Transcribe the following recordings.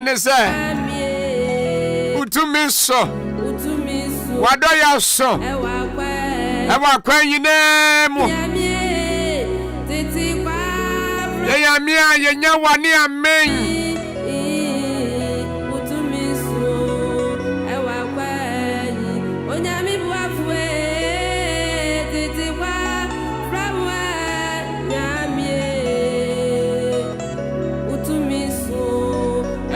ne say utumi so wadoya so ewa kwa nyina mu ya mi a yenya wani amen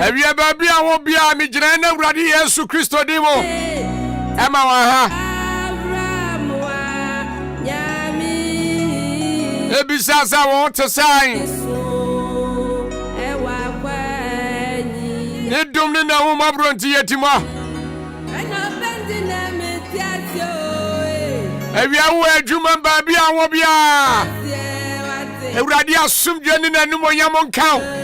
Ewie baby awo bia mi gina na Awurade Yesu Kristo di mo ema wa ha ebisa sa won to sai ne dum ne na wo mabronti yetimo ewie awo adwuma baby awo bia Awurade asomdwe ne nanum onyam nkan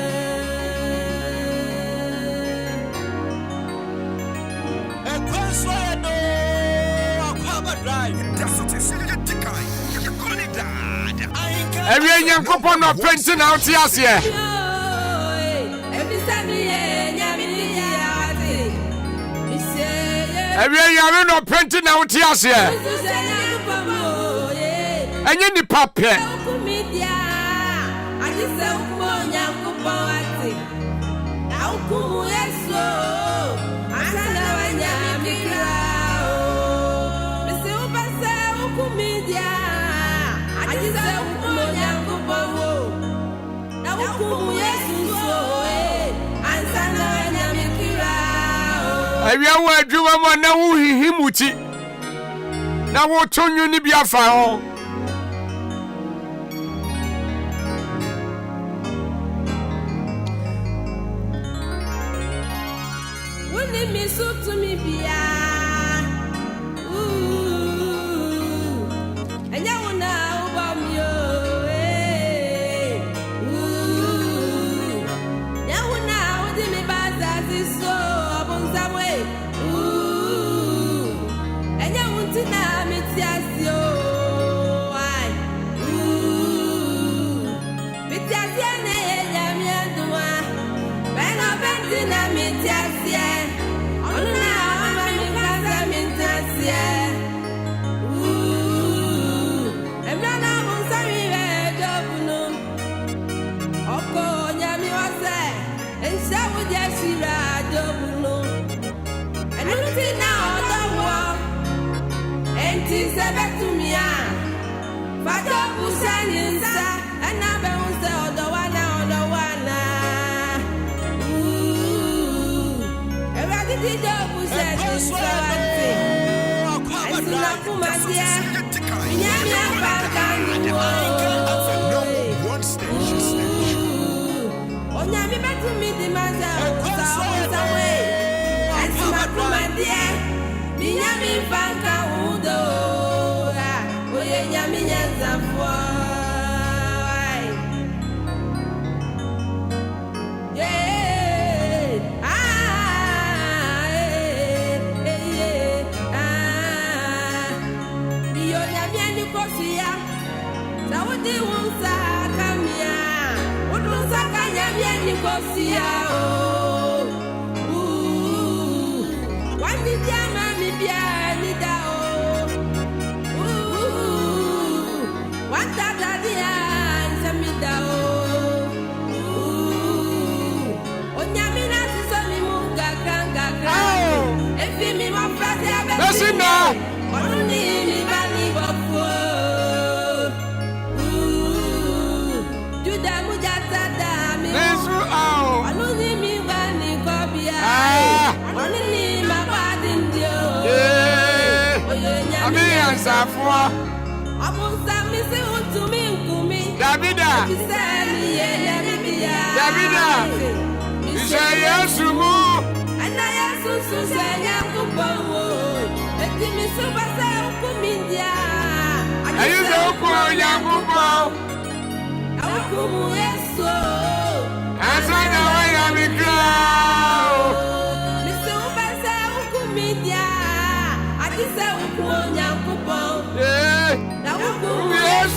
Every young couple of printing out here. Every young no printing out here. And you need papa. Ewie wo adwuma mo na wo hihimuti na wo tonyu ni bia fa ho woni mi sutu mi bia enya wona uba mi o ya wona odi mi baza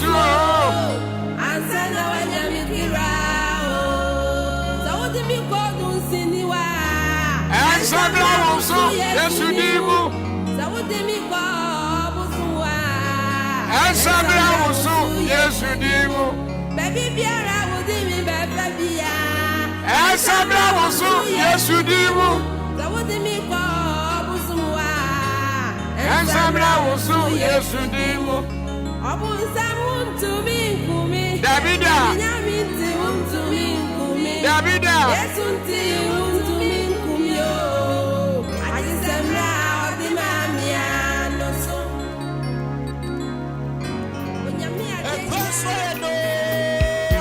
so Ansana wanyamikira, zawudi mikodu nsiniwa. Ensabra woso Yesu dimu Ensabra woso Yesu dimu Baby biara wodimi baba bia Ensabra woso Yesu dimu zawodimi kwa busuwa Ensabra woso Yesu dimu Obunsa muntumi nkumi Davida Nyaminti muntumi nkumi Davida Yesu nti muntumi nkumi yo Ajisemra odima miano so Onyamia Promotional.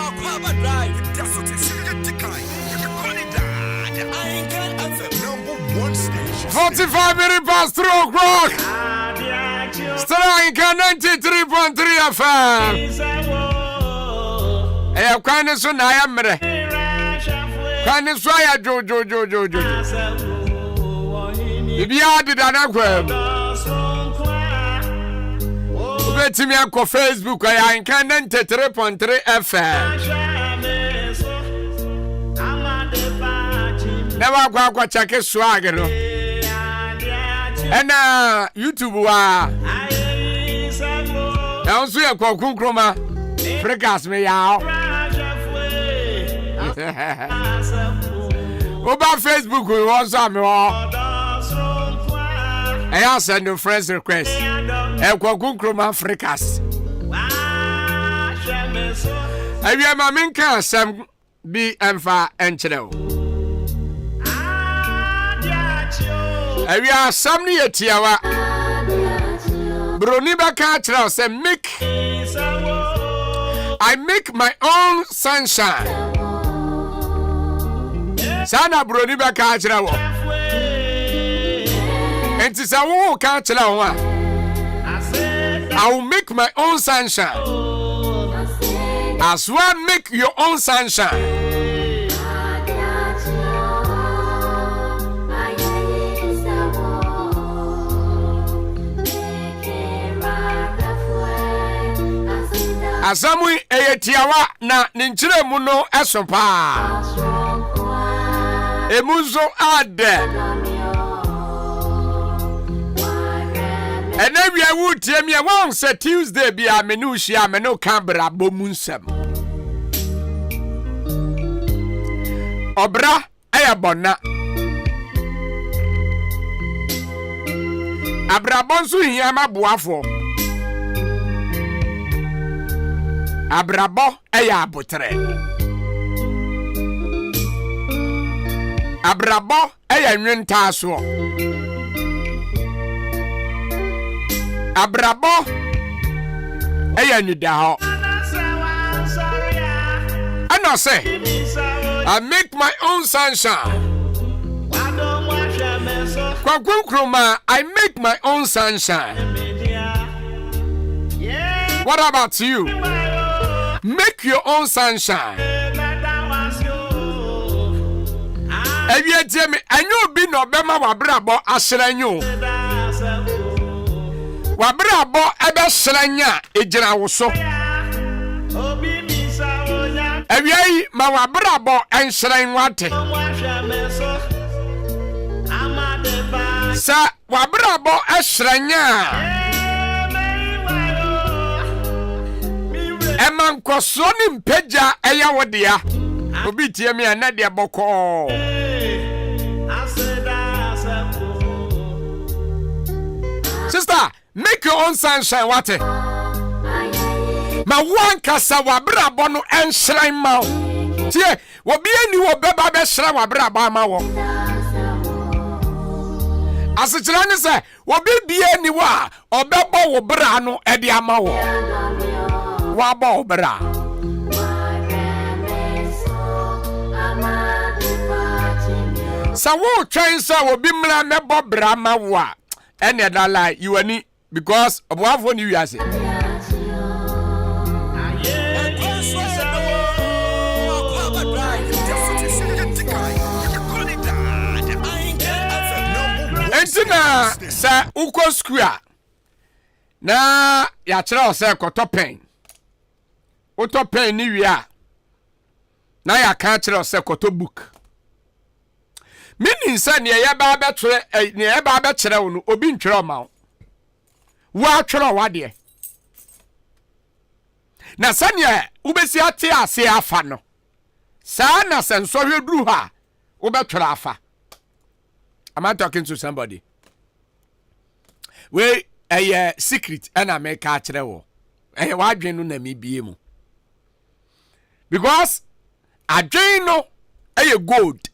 Akwaaba drive. That's what it's Ahenkan FM #1 station. 45 minutes past 3 o'clock. Ahenkan 93.3 FM. Kwani so na ya mre. Kwani so ya jojo. Bibi adida na kwam. Betimi akọ Facebook ya Ahenkan 93.3 FM. Never go check it swag no. And YouTube wa. Now so ya kwa kunkroma. Frekas me ya. Oba Facebook we want some more. I send no friends request. E kwa kunkroma frekas. Abi ma minka sam bi emfa enchrew. Abi asam ni etiawa. Broni baka achrew say I make my own sunshine. Sana broni baka achrew. Enti sa wo ka achrew wa. I will make my own sunshine. As well make your own sunshine. Asamui eyetiawa na ninchire mu no esopa. Emuzo ade. Enewia wutie mi won se Tuesday bia menu hia me no Canberra bomunsam. Obra ayabona. Abrabonsu hia maboafo. Abrabo eya abotre. Abrabo eya nwenta so. Abrabo eya nyida ho. And I say I make my own sunshine. Kwakunkroma, I make my own sunshine. What about you? Make your own sunshine. Ebi etiemi enyo bi no bema wabrabo asranyo. Wabrabo ebe sranya ejira woso. Ebi ayi ma wabrabo ensran wate. Sa wabrabo esranya. Eman kwosoni mpeja eya wodia. Obi tie me anade boko. Sister, make your own sunshine wate. Ma wan kasa wabrabo no enshran ma. Tie, obi ani wo beba be shran wabrabo ma wo. Asichira ni se, obi bie ni wa obebo wo bra no e de ama wo. Wabo bra. Sa wo twen sa wo bi mra mebo bra ma wo a ene da lie you ani because oboafo ni wiase. Entina sa uko square na ya kire o se kotopen. Otopen ni wi a na ya ka kire o se koto book. meaning say ne ye ba be twerɛ ne ye ba be kyerɛ wo no obi ntwerɛ ma wo wa twere wa de na sane ubesi ate ase afa no saa na sensohwe duru ha ubetwere afa. Am I talking to somebody? We a secret and I make a kyerɛ wo wa dwen no na mi bie mu because adwen no gold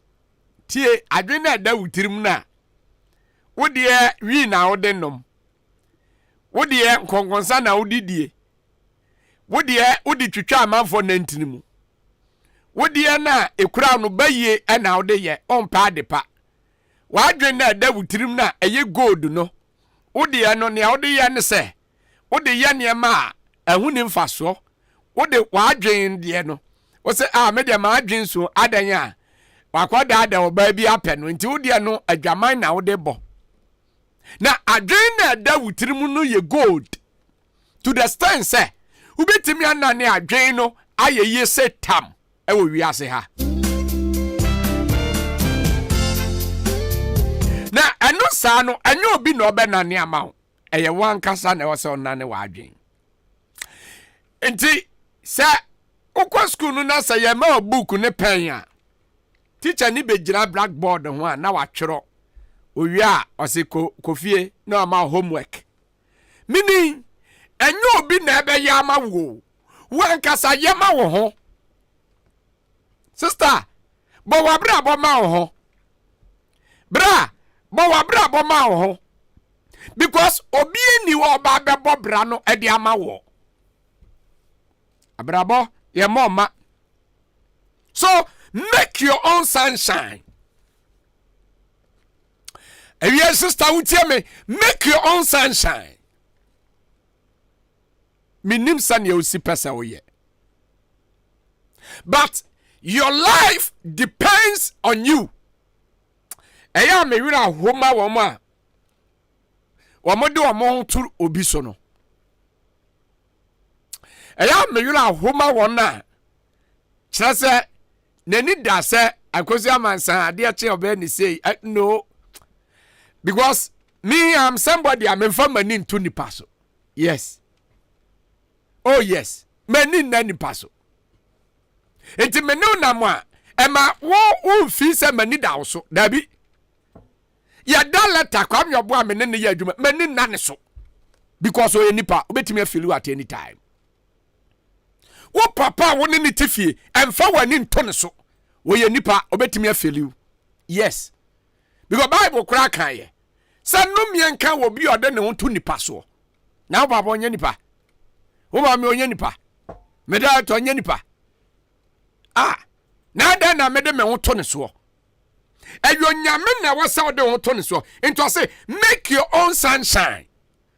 tie adwen na da wutirim na wo de wi na wo de nom wo de nkonkonsa na wo didie wo de twitwa amanfo na ntinimu wo de na ekura no baye na wo de ye ompa adepa wa adwen na da wutirim na gold no wo de no ne wo de ye ne se wo de ye ne ma ahuni mfaso wo de wa adwen de no wo se me de ma adwen so adan a wakwada da oba bi apɛ no nti wo de no adwaman na wo de bɔ na adwen na da wutirim no ye gold to the stand say ubetimi anane adwen no ayeye se tam ewo wiase ha na eno sa no enyo obi na obenane ama wo eye wankasa na wo se onane wa adwen nti se ukwa school no na se ye ma book ne pen a teacher ni bejira blackboard ho a na watwero owia ose kofie na ma homework meaning enyo obi na ebe ya ma wo wankasa ye ma wo ho sister bo wa bra bo ma wo ho bra bo wa bra bo ma wo ho because obi ni wo ba be bo bra no e de ama wo abrabo ye mama so make your own sunshine. Yes, sister, would tell me, make your own sunshine. Minim san you see pesa oye. But your life depends on you. Eya me wira homa woma. Wamode wamo tur obi so no. Eya me wira homa wona. Kyerɛ nani da sɛ akosi amansan ade ache obe ni say no because me am somebody am from mani to nipa so. Yes, oh yes, mani na nipa so enti mani na mo a ema wo fi sɛ mani da so dabi ya da letter kwam yobo a mani ne ya adwuma mani na ne so because o nipa obetimi afili at any time. Wo papa wo ne tifie emfa wani nto ne so wo ye nipa obetimi afeli. Yes, because Bible kura kan ye sa no mienka wo bi ode ne ho to nipa so na wo baba onye nipa wo ba me onye nipa me da to onye nipa na da na me de me ho to ne so eyo nyame na wo sa ode ho to ne so into say make your own sunshine.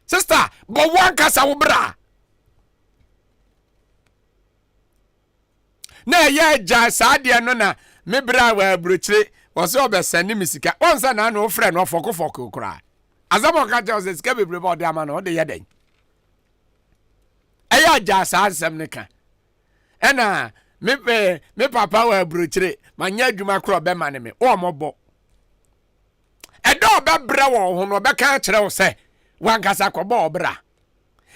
Sister bo wan kasa wo bra na ye ja saade no na me bra wa abrochire wo se obesani misika onsa na na ofre no fokofoko kura azamo ka je o se sika bebre ba ode ama no ode ye den eya ja sa asem ne ka ena me papa wa abrochire manya adwuma kro be ma ne me o mobo edo be bra wo ho no be ka kire wo se wankasa ko bo bra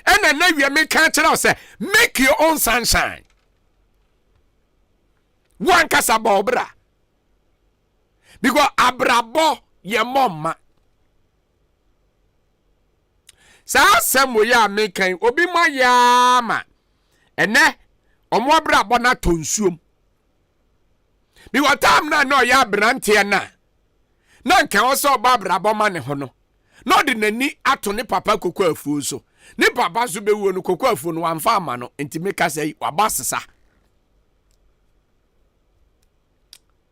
ena na wie me ka kire wo se make your own sunshine. One kasa bobra because abrabo ye mama sa asem ya mekan obi ma ya ma ene omo abrabo na tonsuom because time na no ya brante na nka wo so ba abrabo ma ne ho no no de nani ato ne papa kokwa afuo so ne papa so bewuo no kokwa afuo no wamfa ama no enti meka say wabasesa.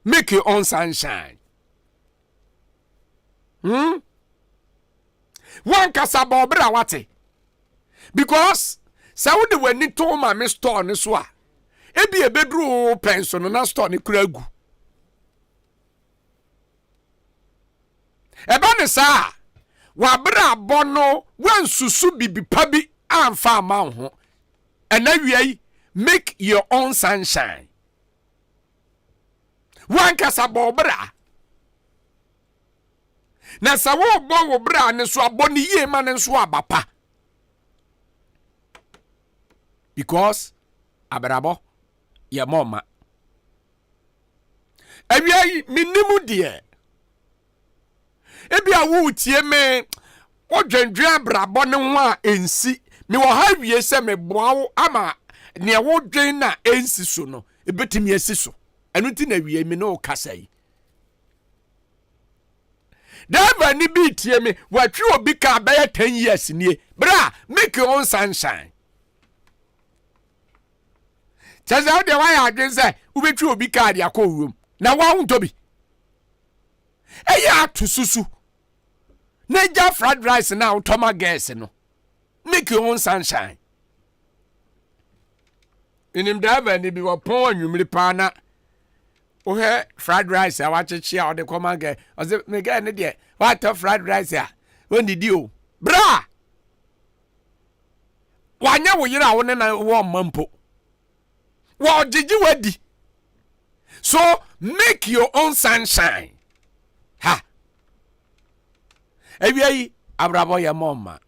Make your own sunshine. One kasaba obra wate. Because sa wo de wani to ma me store ne so a. Ebi ebedru pension na store ne kuragu. Eba ne sa wa bra bono wan susu bibi pabi amfa ama ho. Ena wiai make your own sunshine. One kasa bobra na sa wo bo wo bra ne so abɔ ne yie ma ne so abapa because abrabo ye mama awia minimu de ebi awu tie me odwendwe abrabo ne ho a ensi me wo ha wie se me boa wo ama ne wo dwen na ensi so no ebetimi esi so enu ti na wie me no kasa yi Dava ni bi tie me watwi obi ka ba 10 years nie bra make your own sunshine chaza o de wa ya adwen say ubetwi obi ka de akowum na wa hu tobi eya atususu na ja fried rice na utoma gas no make your own sunshine inim dava ni bi wo pon anwumri pa na o he fried rice a wachechi a de koma ge o se me ga ne de what fried rice a won didi o bra wanya wo yira wo ne na wo mampo wo jiji wadi so make your own sunshine ha ebi abrabo ya mama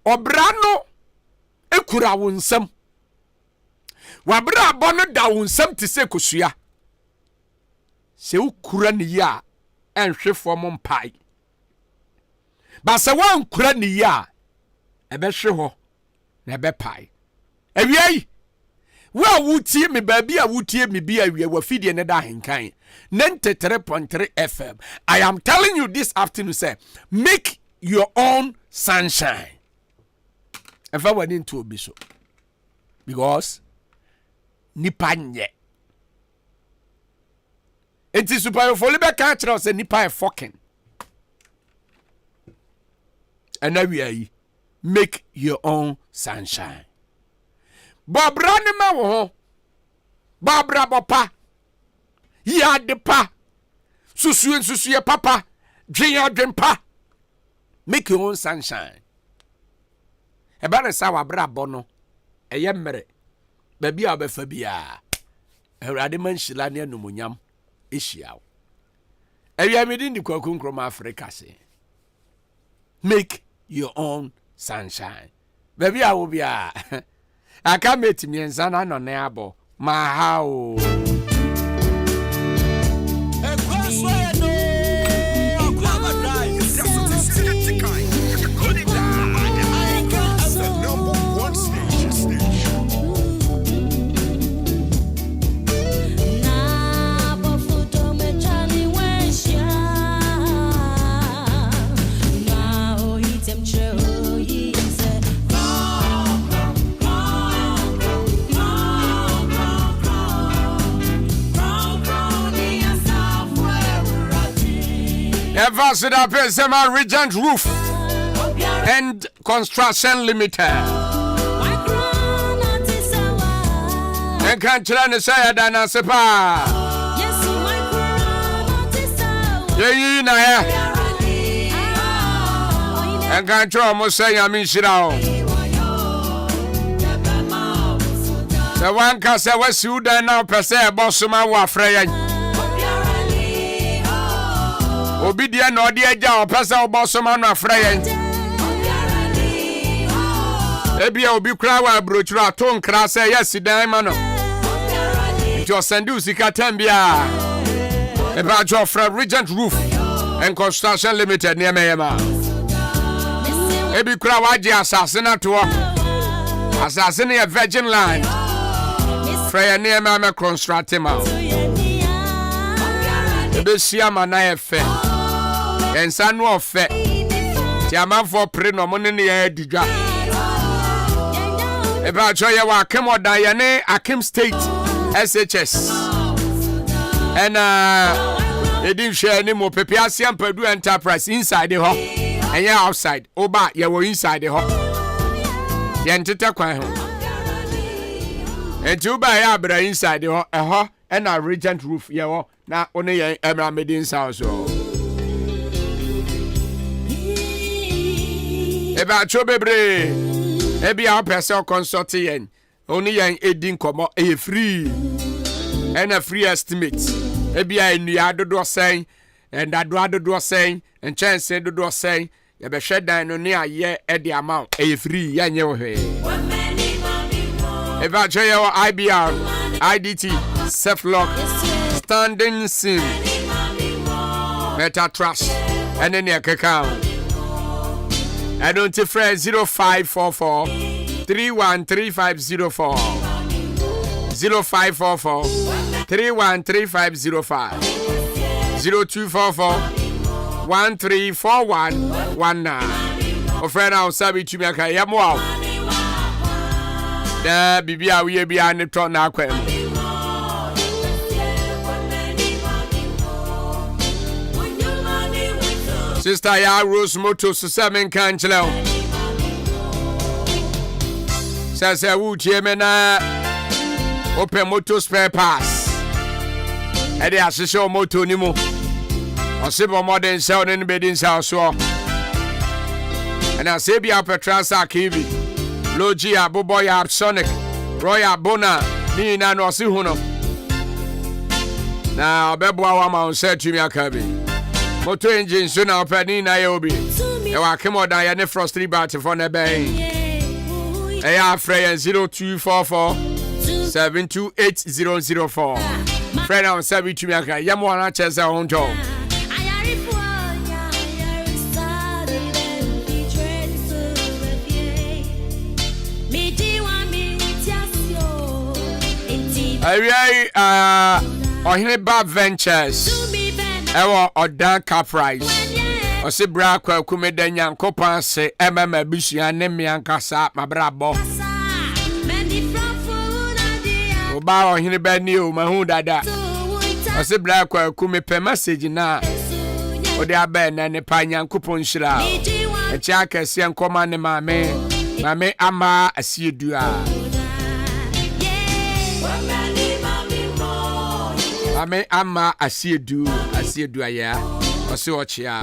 obra no ekura wo nsam wabra abo no da wo nsam te se kosua se ukura ni ya enhwefo mo mpai ba se wan kura ni ya ebehwe ho na ebepai awiai wa wutie me baabi a wutie me bi awie wa fidie ne da Ahenkan 93.3 FM. I am telling you this afternoon say make your own sunshine if I went into obi so because nipa nye it is super for libe ka kira say nipa e fucking and now we are make your own sunshine Bobra ni ma wo Bobra bopa ya de pa susu papa dwen pa make your own sunshine e ba re sa wa bra bono eye mere ba bia obefa bia awrade man shila ne anumunyam ehyiawo awia medi ndi kwakunkroma Africa se make your own sunshine ba bia wo bia aka metimi ensa na no ne abo ma ha o Akwaaba drive. That's what it's calling that. Ahenkan as the #1 station. Ambassador Pesema Regent Roof and Construction Limited. And can't try say Dana Sepa. Yeah, na and can't try almost say I mean Shirao. The one can say what's you done now per se Bossuma wa Freya. Obi dia na odi eja opesa obosoma no afrayen ebia obi kra wa brochura aton kra se yesidan ma no jo send usika tambia eba jo fra Regent Roof and Construction Limited near meyema ebi kra wa je asase na to asase na Virgin Land fra near me construct ma ebe sia ma na efe ensa no ofe ti amanfo pre no mo ne ya digwa e ba cho ye wa kemoda ye ne Akim State SHS and edin share ni mo pepiase ampadu enterprise inside ho and ye outside oba ye wo inside ho ye ntete kwan ho etuba ye abra inside ho ho and a Regent Roof ye ho na one ye emra medin south so eba cho bebre ebi a person consult yen oni yen edin komo free and a free estimate ebi a nua dodo sen and that do saying and chance said do saying you be shed down no near ye at the amount a free yan yo he if I show you IBR IDT self lock standing sim meta trust and then your account I don't friend 0544 313504 0544 313505 0244 134119 o friend now sabi to me aka yamwa da bibia we bia ne to na akwa mu Sister ya Rose Moto so seven kan chele o Sasa wu tie me na open motor spare parts e dey asese o moto ni mu o se bo modern sell ne bedin sell so and I say bia petrasa kibi logi abobo ya sonic royal bona ni na no se hu no na obeboa wa ma on say tumi akabi motor engine so na opani na ye obi e wa kemoda ya ne frost 3 bat for na ben Hey, Freya 0244 728004. Friend, I'm sorry to me. I'm one chance on job. Ahenkan Ventures. Ewa Odan Caprice. Ose bra kwa kumeda nyankopan se emema bisia ne miankasa mabrabo oba ohine bani o mahu dada ose bra kwa kumepe message na ode abe na ne pa nyankopon hira echi akese nkoma ne mame ama asiedua mame ama asiedua ya Ose ochia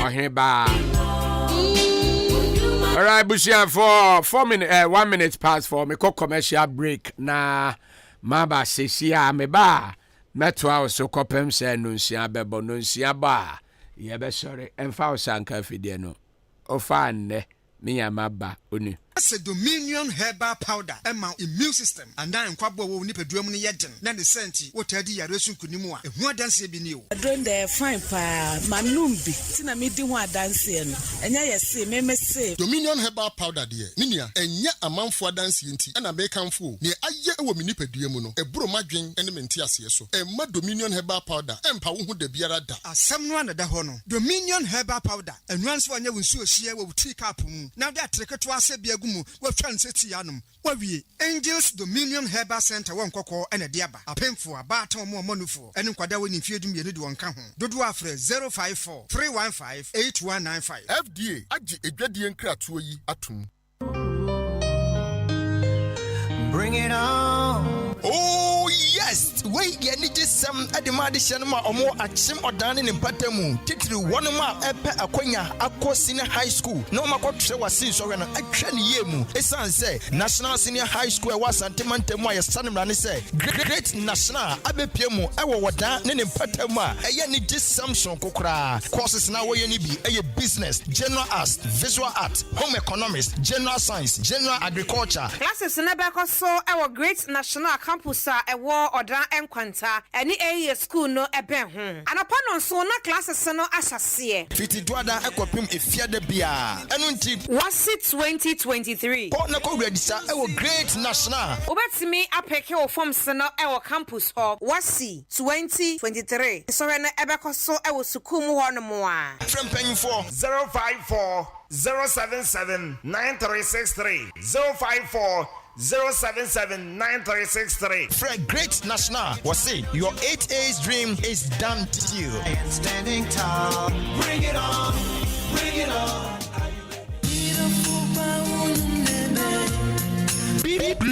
Ahenkan. All right, Bushia for 1 minute past 4 me call commercial break na maba sesia me ba metwa so kopem se no nsia bebo no nsia ba ye be sorry emfa osanka fidie no ofa nne me yamaba oni As a Dominion herbal powder, Emma immune system, and then Kwabo will nip a drum in Yedden, then the senti, what I did, Yaresun Kunimua, and what dance be new. I don't dare fine pa, Manumbi, Tina midi one dancing, and I say, me say Dominion herbal powder, dear, Ninia, and yet a month for dancing, and a bacon fool, near a year or minip a diamono, a bromagin, and a mentias, so, and my Dominion herbal powder, and Pawu de Biarada. As someone at the honor, Dominion herbal powder, and once one year will so share will take up. Now that trick to us, what transit yanum. What we Angels Dominion Herbal Center one coco and a diaba. A painful a baton more monuful. And in Quadawin if you do me one count. Dodo afre 054 315 8195. FDA, Aji Egadian Kratui Atum. Bring it on. Oh yes, we get need some addition or more at some or down in Patemu. Titri one more epe akonya Akwa Senior High School. No matter was since or an action yemu. Esan say National Senior High School was Santimantemo Sanimani say Great National Abe Piemu Ewa Wada Nin Patema. A need this Samson Kokra. Courses now where you need a business, general arts, visual art, home economics, general science, general agriculture. Classes never so our Great National Campus a war or dan enquanta any a school no ebe ho and upon so na classes no asase fiti duada ekopim efia de bia enu nti was it 2023 ko na ko register e wo Great National obetimi apeke o form se no e wo campus ho was 2023 so na ebe so e wo school mu ho no mo a from penny for 054 077 9363 054 077-9363. Fred Great National was say your 8A's dream is done to you. And standing tall, bring it on, bring it on.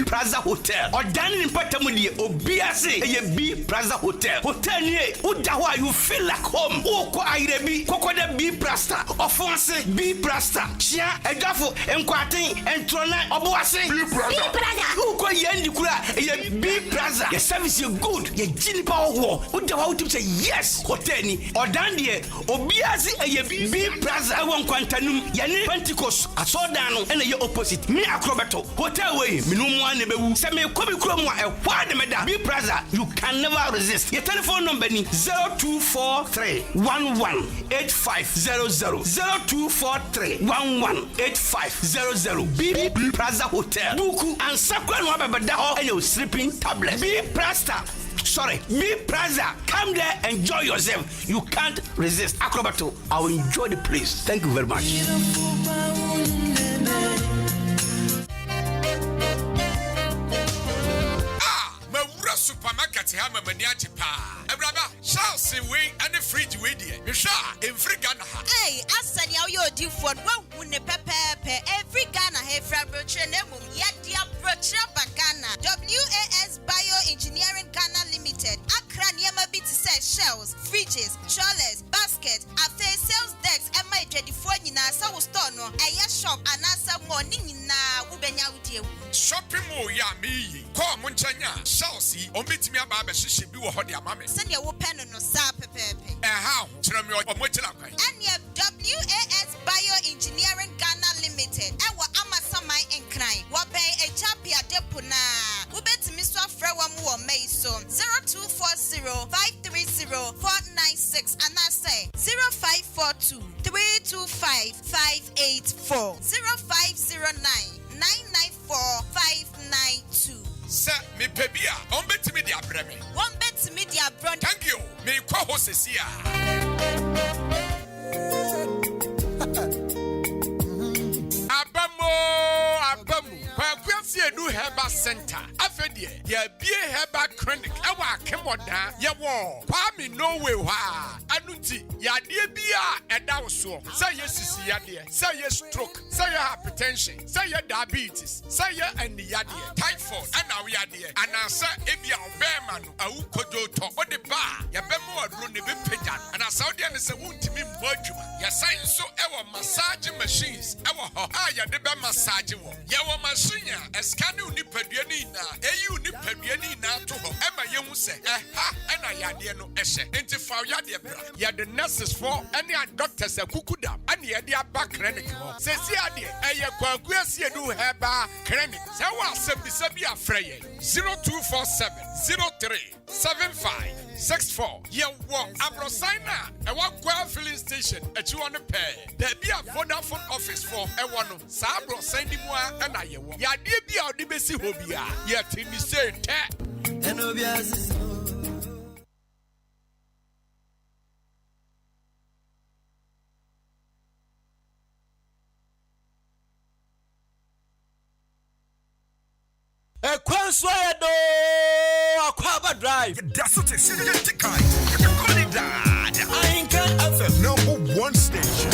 Plaza Hotel. Or dining in Patamudi, Obiase, a B Plaza Hotel. Hotel near Udawa, you feel like home. Oko Airebi, Kokoda B Prasta, Ofonse B Prasta, Chia, Edafo, Enquatin, and Trona, Oboase, B Plaza, Uko Yendi Kura, a B Plaza. Your service is good, your Gini Power War. Udawa to say yes, Hoteli, or Dandie, Obiase, a B Plaza, one Quantanum, Yani Pentecost, a Sodano, and a opposite. Me Acrobato, Hotel Way, Minumwa Nebu, Same Kobi Kromwa, a Wadameda, B Plaza, you can never resist. Your telephone number is 0243 118500 0243 118500 B Plaza Hotel Buku and Sakwan Wababada and your sleeping tablet B Plaza. Sorry, B Plaza. Come there, enjoy yourself. You can't resist. Acrobato, I will enjoy the place. Thank you very much. Supermarket ha mamaniaji pa. Ebraba, shall see we and the fridge we dear. Misha, in free Ghana. Hey, Asani, how you do for one pepe every Ghana have from Brochenemu, Yadia Brocha Bagana, WAS Bioengineering Ghana Limited, Accra Niama Bit shells, fridges, trollers, baskets, after sales decks, and my 24 Nina, so store no, a shop, and answer morning na Ubenya with you. Shopping mall, ya me. Call Munchanya, shall see, or meet me about she should be what your mamma. Send your pen on no sap pepe. And how? Tell me what and you have WAS Bioengineering Ghana Limited. And what Amasamai and Crime. What pay a chapia depuna. Who bet Mr. Frewamu Mason 0240 530 496 and I say 0542 325 584 0509 994 592. Sir, me pebia, on bet me dia breme. One bet media brand. Thank you. Me kwa hosesia. Abamu. Kwakwasi edu Herbal Center. Afedie, ye bie Herbal Clinic. Ewa kemoda, ye wo. Kwami no way wa. Anunti, ya die bia eda so. Say yes sisi yadie. Say yes stroke. Say yes hypertension. Say yes diabetes. Say yes and yadie. Typhoid. Ana we yadie. Ana say ebia obema no. Awu kojo to. Ode ba. Ya bemo adro ne be pejan. Ana Saudi ane se wuntimi mbojuma. Ya sign so ewa massage machines. Ewa ho. Ya de be massage wo. Ya wo machine eskane unipadua ni na. Eyi unipadua ni na to ho. Ema yehu se. Ha. Ena yadie no ehye. Enti fa yadie bra. Ya the nurses for any doctors akukuda. Ani yade aba clinic ho. Sesi ade eye kwakuasi edu Herbal Clinic. Se wa asebisa bi afre ye. 0247 03 7564. Ye wo Abrosaina. E wa kwa filling station. Echi won pay. There be a Vodafone office for e wono. Sa Abrosaina mu a na ye wo. Ya de bia odi besi ho bia. Ye timi say te. Enobiasis. Akwaaba Drive. That's what it's Ahenkan FM, #1 station.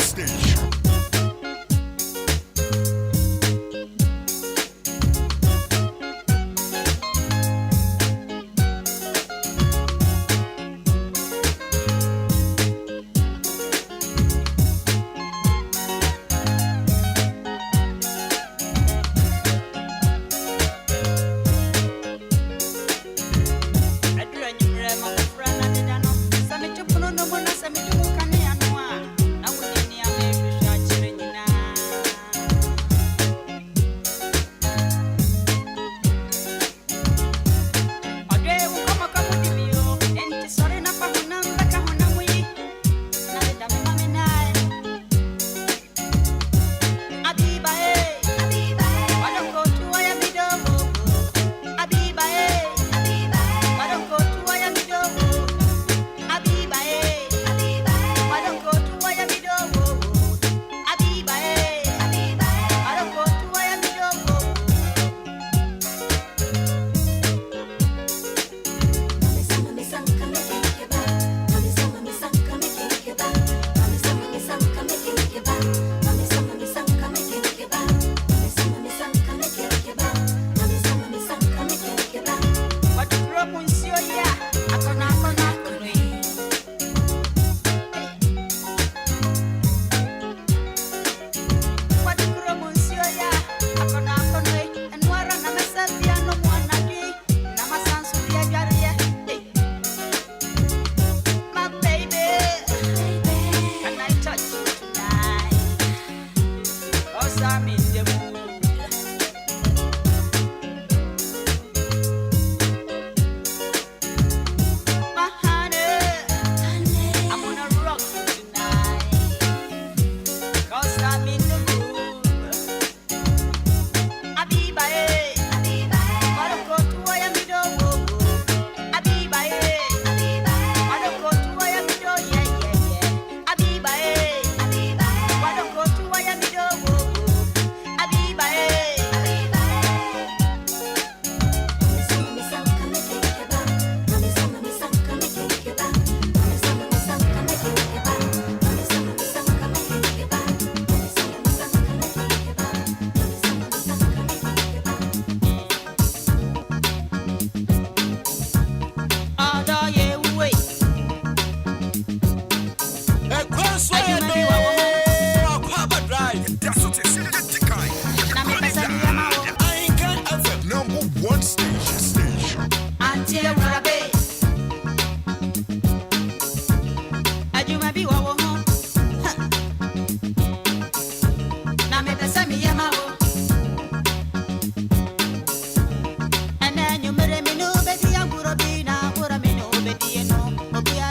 so